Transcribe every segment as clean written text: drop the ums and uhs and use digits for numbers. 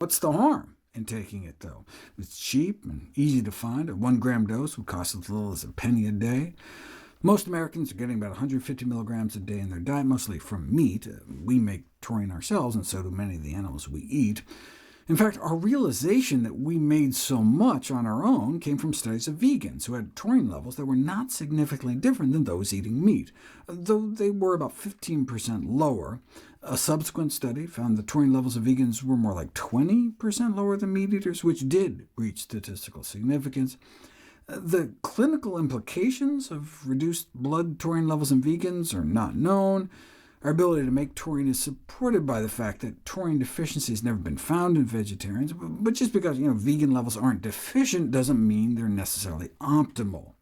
What's the harm in taking it, though? It's cheap and easy to find. A 1-gram dose would cost as little as a penny a day. Most Americans are getting about 150 milligrams a day in their diet, mostly from meat. We make taurine ourselves, and so do many of the animals we eat. In fact, our realization that we made so much on our own came from studies of vegans who had taurine levels that were not significantly different than those eating meat, though they were about 15% lower. A subsequent study found the taurine levels of vegans were more like 20% lower than meat eaters, which did reach statistical significance. The clinical implications of reduced blood taurine levels in vegans are not known. Our ability to make taurine is supported by the fact that taurine deficiency has never been found in vegetarians, but just because vegan levels aren't deficient doesn't mean they're necessarily optimal.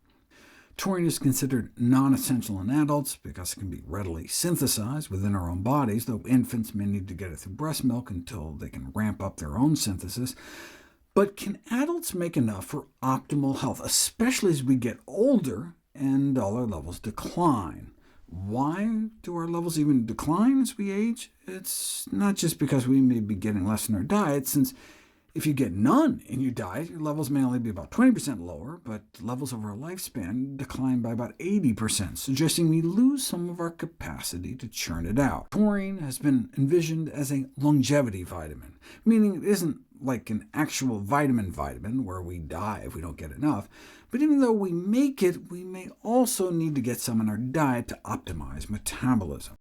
Taurine is considered non-essential in adults because it can be readily synthesized within our own bodies, though infants may need to get it through breast milk until they can ramp up their own synthesis. But can adults make enough for optimal health, especially as we get older and all our levels decline? Why do our levels even decline as we age? It's not just because we may be getting less in our diet, since if you get none in your diet, your levels may only be about 20% lower, but levels over a lifespan decline by about 80%, suggesting we lose some of our capacity to churn it out. Taurine has been envisioned as a longevity vitamin, meaning it isn't like an actual vitamin where we die if we don't get enough, but even though we make it, we may also need to get some in our diet to optimize metabolism.